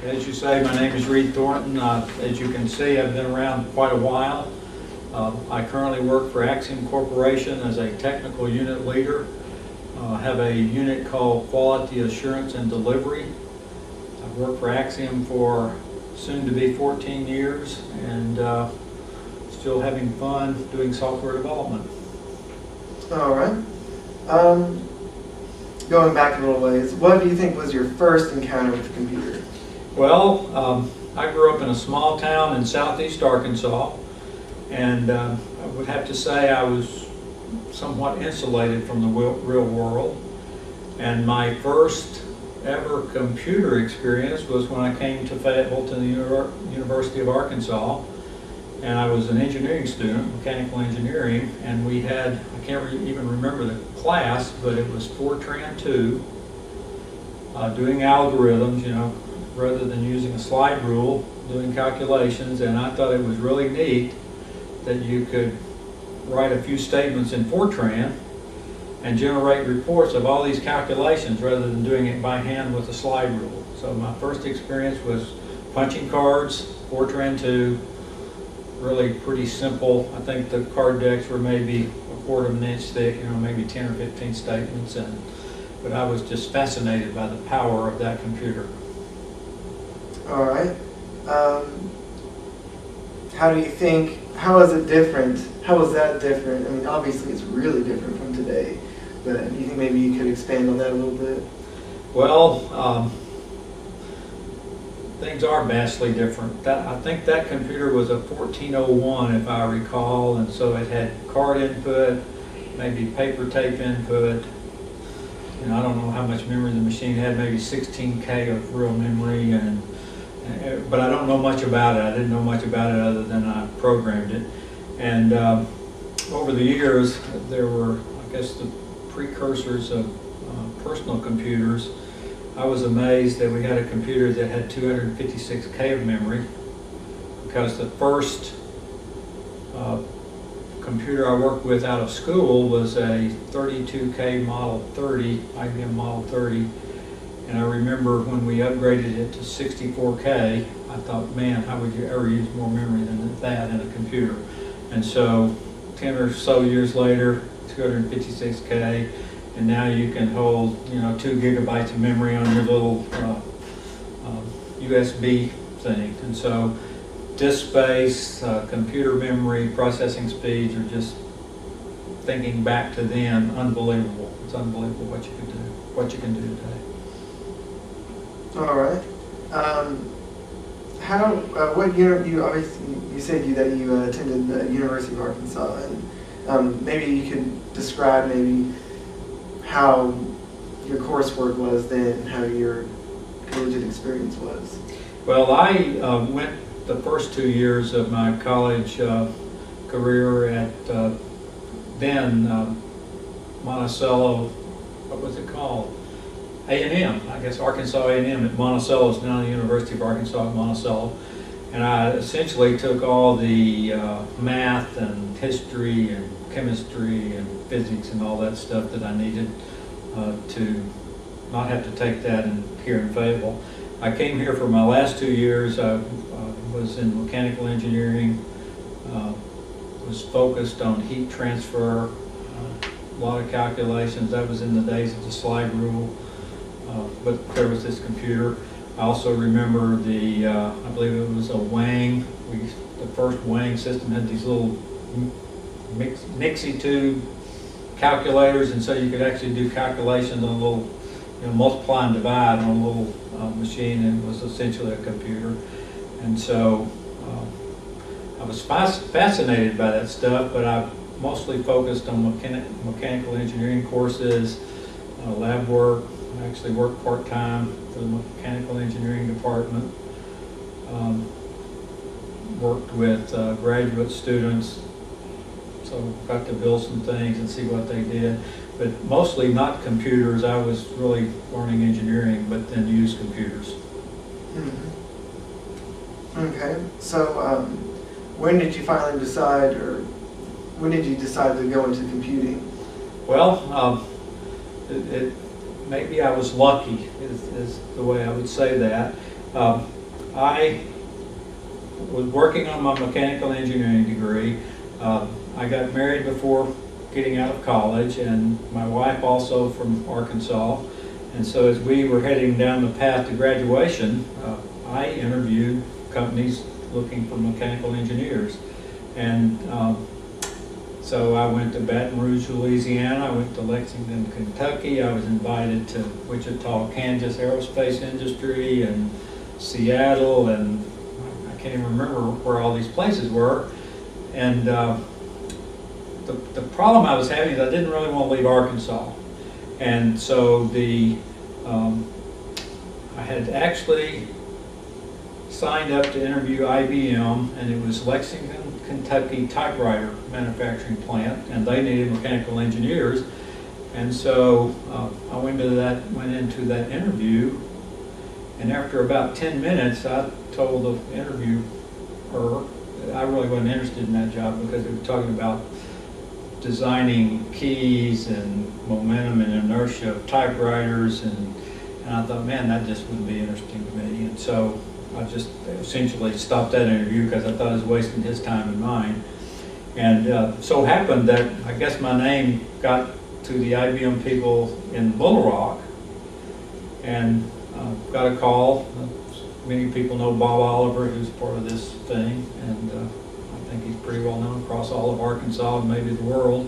As you say, my name is Reed Thornton. As you can see, I've been around quite a while. I currently work for Axiom Corporation as a technical unit leader. I have a unit called Quality Assurance and Delivery. I've worked for Axiom for soon to be 14 years and still having fun doing software development. All right. Going back a little ways, what do you think was your first encounter with a computer? Well, I grew up in a small town in southeast Arkansas, and I would have to say I was somewhat insulated from the real world. And my first ever computer experience was when I came to Fayetteville to the University of Arkansas, and I was an engineering student, mechanical engineering, and we had, I can't even remember the class, but it was Fortran 2, doing algorithms, you know, rather than using a slide rule, doing calculations. And I thought it was really neat that you could write a few statements in Fortran and generate reports of all these calculations rather than doing it by hand with a slide rule. So my first experience was punching cards, Fortran 2, really pretty simple. I think the card decks were maybe a quarter of an inch thick, you know, maybe 10 or 15 statements, but I was just fascinated by the power of that computer. All right. How do you think, how is it different? How was that different? I mean, obviously it's really different from today, but do you think maybe you could expand on that a little bit? Well, things are vastly different. I think that computer was a 1401 if I recall, and so it had card input, maybe paper tape input. You know, I don't know how much memory the machine had, maybe 16K of real memory, but I don't know much about it. I didn't know much about it other than I programmed it. And over the years, there were, I guess, the precursors of personal computers. I was amazed that we had a computer that had 256K of memory, because the first computer I worked with out of school was a 32K Model 30, IBM Model 30. And I remember when we upgraded it to 64K, I thought, man, how would you ever use more memory than that in a computer? And so 10 or so years later, 256K, and now you can hold, you know, 2 gigabytes of memory on your little USB thing. And so disk space, computer memory, processing speeds are just, thinking back to then, unbelievable. It's unbelievable what you can do, what you can do today. All right. What year, you obviously, you said that you attended the University of Arkansas, and maybe you could describe maybe how your coursework was then, how your collegiate experience was. Well, I went the first 2 years of my college career at then Monticello, what was it called? A&M, I guess Arkansas A&M at Monticello is now the University of Arkansas at Monticello. And I essentially took all the math and history and chemistry and physics and all that stuff that I needed to not have to take that here in Fayetteville. I came here for my last 2 years. I was in mechanical engineering, was focused on heat transfer, a lot of calculations. That was in the days of the slide rule. But there was this computer. I also remember the, I believe it was a Wang. The first Wang system had these little Nixie tube calculators, and so you could actually do calculations on a little, you know, multiply and divide on a little machine, and it was essentially a computer. And so I was fascinated by that stuff, but I mostly focused on mechanical engineering courses, lab work. I actually worked part-time for the mechanical engineering department. Worked with graduate students, so got to build some things and see what they did. But mostly not computers. I was really learning engineering, but then used computers. Mm-hmm. Okay, so when did you finally decide, or when did you decide to go into computing? Well, maybe I was lucky, is the way I would say that. I was working on my mechanical engineering degree. I got married before getting out of college, and my wife also from Arkansas. And so as we were heading down the path to graduation, I interviewed companies looking for mechanical engineers. And so I went to Baton Rouge, Louisiana. I went to Lexington, Kentucky. I was invited to Wichita, Kansas Aerospace Industry, and Seattle, and I can't even remember where all these places were. And the problem I was having is I didn't really want to leave Arkansas. And so I had actually signed up to interview IBM, and it was Lexington, Kentucky typewriter manufacturing plant, and they needed mechanical engineers. And so I went into that interview, and after about 10 minutes, I told the interviewer I really wasn't interested in that job because they were talking about designing keys and momentum and inertia of typewriters, and I thought, man, that just wouldn't be interesting to me. And so I just essentially stopped that interview because I thought I was wasting his time and mine. And so happened that I guess my name got to the IBM people in Little Rock, and got a call. Many people know Bob Oliver, who's part of this thing, and I think he's pretty well known across all of Arkansas and maybe the world.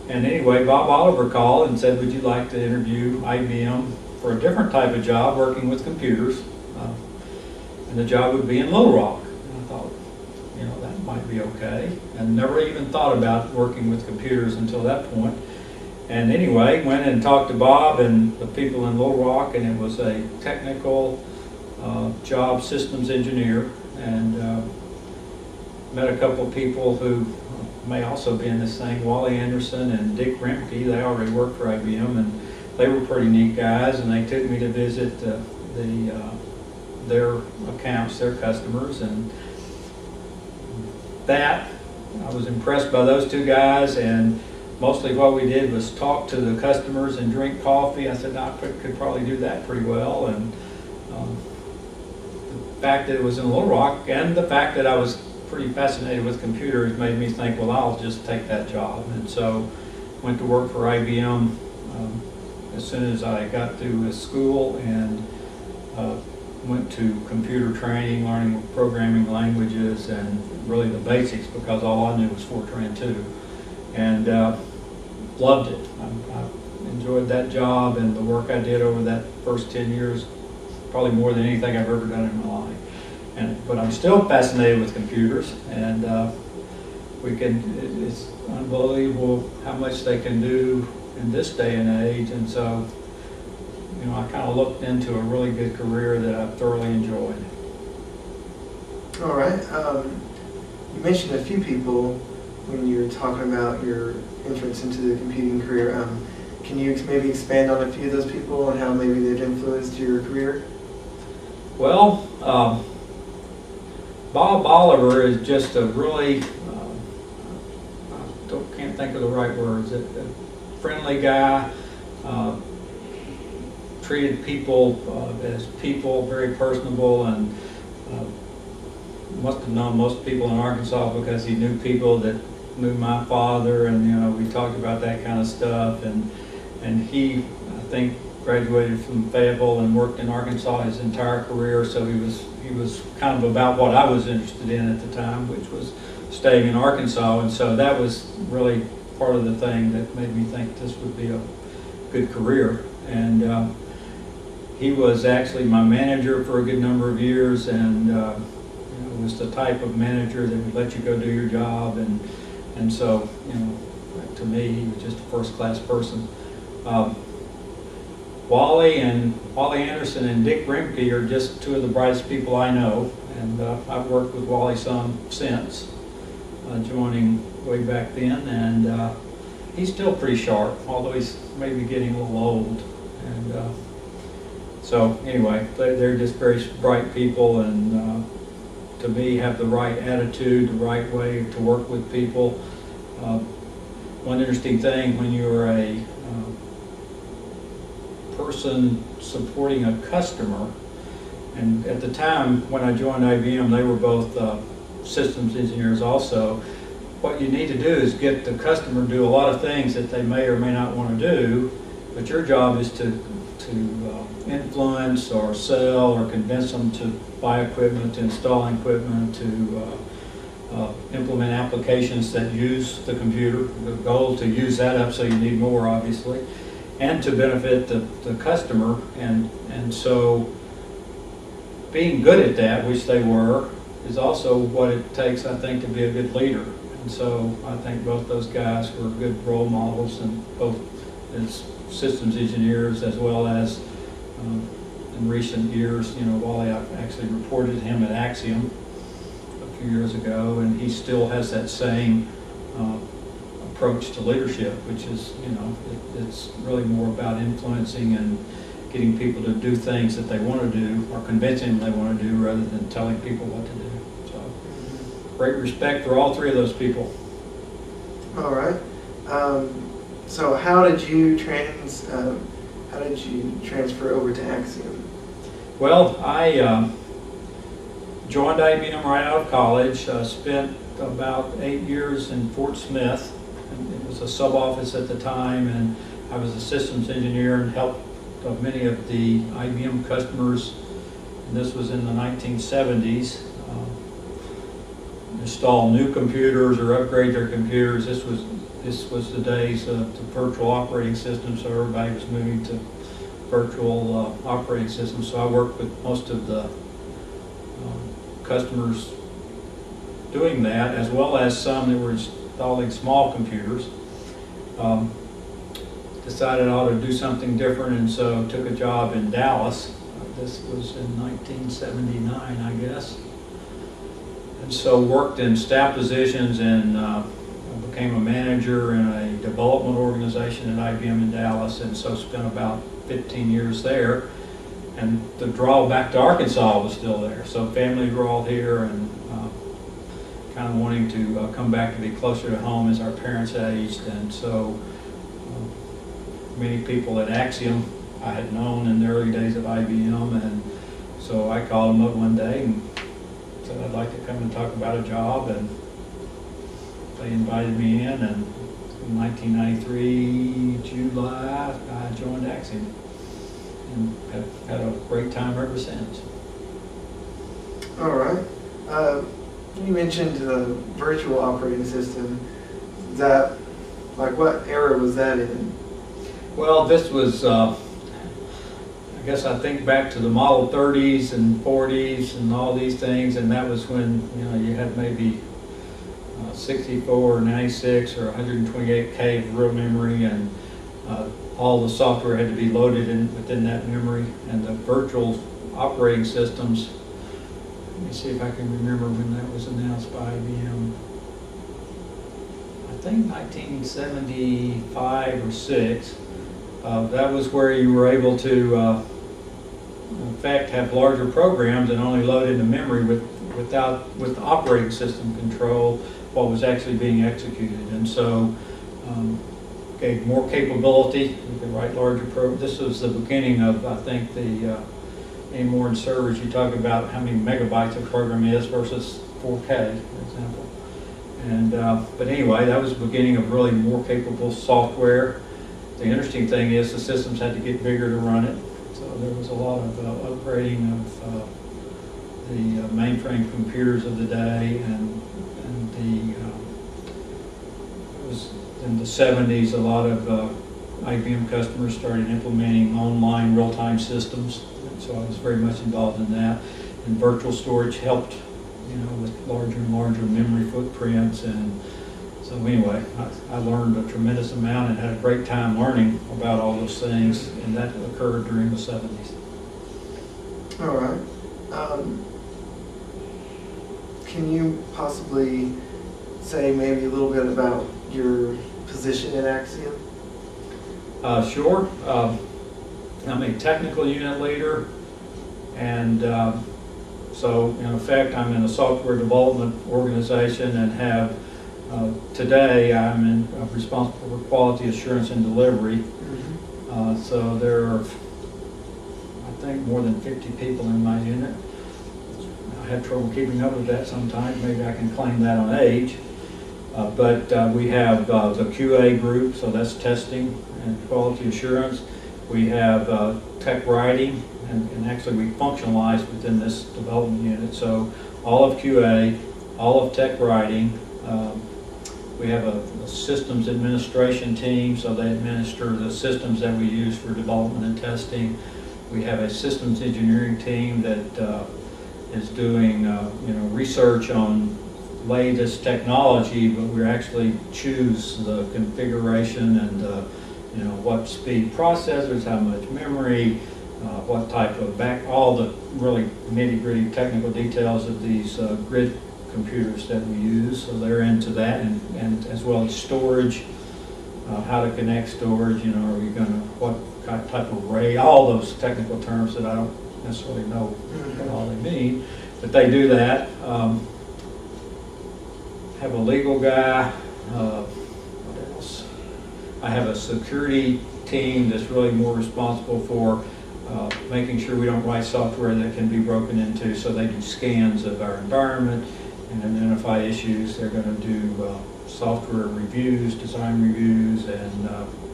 And anyway, Bob Oliver called and said, would you like to interview IBM for a different type of job working with computers? And the job would be in Little Rock. And I thought, that might be okay. And never even thought about working with computers until that point. And anyway, went and talked to Bob and the people in Little Rock, and it was a technical job, systems engineer, and met a couple of people who may also be in this thing, Wally Anderson and Dick Remke. They already worked for IBM, and they were pretty neat guys, and they took me to visit their accounts, their customers, and that, I was impressed by those two guys, and mostly what we did was talk to the customers and drink coffee. I said, I could probably do that pretty well, and the fact that it was in Little Rock and the fact that I was pretty fascinated with computers made me think, well, I'll just take that job. And so went to work for IBM as soon as I got through school, and went to computer training, learning programming languages and really the basics, because all I knew was Fortran 2. And loved it. I enjoyed that job and the work I did over that first 10 years, probably more than anything I've ever done in my life. But I'm still fascinated with computers, and it's unbelievable how much they can do in this day and age. And so, I kind of looked into a really good career that I thoroughly enjoyed. All right. You mentioned a few people when you were talking about your entrance into the computing career. Can you maybe expand on a few of those people and how maybe they've influenced your career? Well, Bob Oliver is just a really, can't think of the right words, a friendly guy, treated people as people, very personable, and must have known most people in Arkansas because he knew people that knew my father, and we talked about that kind of stuff, and he, I think, graduated from Fayetteville and worked in Arkansas his entire career, so he was kind of about what I was interested in at the time, which was staying in Arkansas. And so that was really part of the thing that made me think this would be a good career. And he was actually my manager for a good number of years, and was the type of manager that would let you go do your job, and so to me he was just a first-class person. Wally Anderson and Dick Remke are just two of the brightest people I know, and I've worked with Wally some since joining way back then, and he's still pretty sharp, although he's maybe getting a little old. And so anyway, they're just very bright people, and to me have the right attitude, the right way to work with people. One interesting thing, when you're a person supporting a customer And at the time, when I joined IBM, they were both systems engineers also. What you need to do is get the customer to do a lot of things that they may or may not want to do, but your job is to influence or sell or convince them to buy equipment, to install equipment, to implement applications that use the computer. The goal to use that up so you need more, obviously, and to benefit the customer. And so being good at that, which they were, is also what it takes, I think, to be a good leader. And so I think both those guys were good role models, and both as systems engineers as well as in recent years, Wally actually reported him at Axiom a few years ago, and he still has that same approach to leadership, which is, it's really more about influencing and getting people to do things that they want to do, or convincing them they want to do, rather than telling people what to do. So, great respect for all three of those people. All right. So how did you transfer over to Axiom? Well, I joined IBM right out of college. Spent about 8 years in Fort Smith. And it was a sub-office at the time, and I was a systems engineer and helped many of the IBM customers, and this was in the 1970s, install new computers or upgrade their computers. This was the days of the virtual operating system, so everybody was moving to virtual operating systems. So I worked with most of the customers doing that, as well as some that were installing small computers. Decided I ought to do something different, and so took a job in Dallas. This was in 1979, I guess. And so worked in staff positions, and became a manager in a development organization at IBM in Dallas, and so spent about 15 years there. And the draw back to Arkansas was still there. So families were all here, and kind of wanting to come back to be closer to home as our parents aged. And so many people at Axiom I had known in the early days of IBM, and so I called them up one day and said I'd like to come and talk about a job, and they invited me in, and in 1993 July I joined Axiom and have had a great time ever since. All right. You mentioned the virtual operating system. Is that, like, what era was that in? Well, this was, I guess I think back to the Model 30s and 40s and all these things, and that was when, you had maybe 64 or 96 or 128K of real memory, and all the software had to be loaded within that memory. And the virtual operating systems, let me see if I can remember when that was announced by IBM. I think 1975 or 6. That was where you were able to, in fact, have larger programs and only load into memory with the operating system control what was actually being executed. And so gave more capability. You could write larger programs. This was the beginning of, I think, the AIMOR and servers. You talk about how many megabytes a program is versus 4K, for example. And but anyway, that was the beginning of really more capable software. The interesting thing is the systems had to get bigger to run it, so there was a lot of upgrading of the mainframe computers of the day, and it was in the 70s. A lot of IBM customers started implementing online real-time systems, and so I was very much involved in that. And virtual storage helped, with larger and larger memory footprints. And so anyway, I learned a tremendous amount and had a great time learning about all those things, and that occurred during the 70s. All right. Can you possibly say maybe a little bit about your position at Axiom? Sure. I'm a technical unit leader, and so in effect I'm in a software development organization, and have today I'm responsible for quality assurance and delivery. So there are, I think, more than 50 people in my unit. I have trouble keeping up with that sometimes. Maybe I can claim that on age. But we have the QA group, so that's testing and quality assurance. We have tech writing, and actually we functionalize within this development unit. So all of QA, all of tech writing. We have a systems administration team, so they administer the systems that we use for development and testing. We have a systems engineering team that is doing research on latest technology, but we actually choose the configuration and what speed processors, how much memory, what type of all the really nitty-gritty technical details of these grid computers that we use. So they're into that, and as well as storage, how to connect storage, are we going to, what type of array, all those technical terms that I don't necessarily know what all they mean, but they do that. Have a legal guy. What else? I have a security team that's really more responsible for making sure we don't write software that can be broken into, so they do scans of our environment and identify issues. They're going to do software reviews, design reviews, and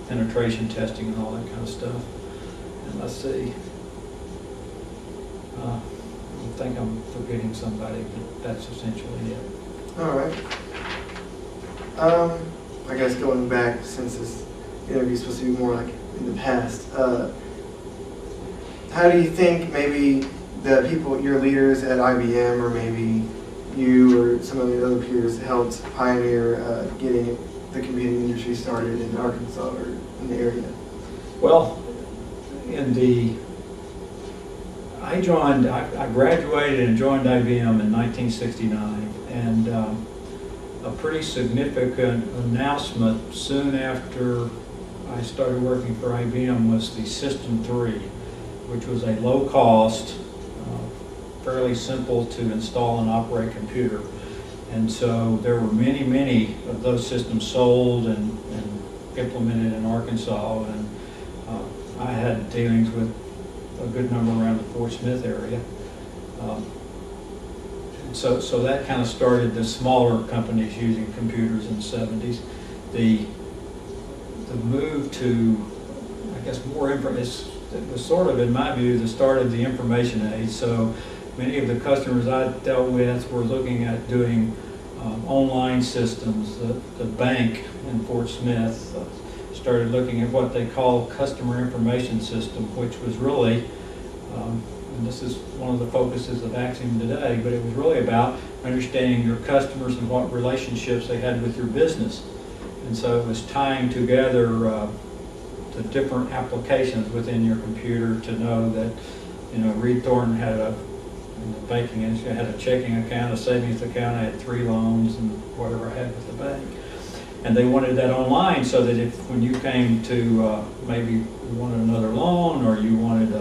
penetration testing and all that kind of stuff. And let's see. I think I'm forgetting somebody, but that's essentially it. All right. I guess going back, since this interview is supposed to be more like in the past, how do you think maybe the people, your leaders at IBM, or maybe you or some of the other peers helped pioneer getting the computing industry started in Arkansas or in the area? Well, I graduated and joined IBM in 1969, and a pretty significant announcement soon after I started working for IBM was the System 3, which was a low-cost, fairly simple to install and operate computer. And so there were many of those systems sold and implemented in Arkansas, and I had dealings with a good number around the Fort Smith area. So that kind of started the smaller companies using computers in the 70s. The move to, I guess, more information, it was sort of, in my view, the start of the information age. So many of the customers I dealt with were looking at doing online systems. The bank in Fort Smith started looking at what they call customer information system, which was really, and this is one of the focuses of Axiom today, but it was really about understanding your customers and what relationships they had with your business. And so it was tying together the different applications within your computer to know that, Reed Thornton had in the banking industry, I had a checking account, a savings account, I had 3 loans and whatever I had with the bank. And they wanted that online so that when you came to maybe you wanted another loan, or you wanted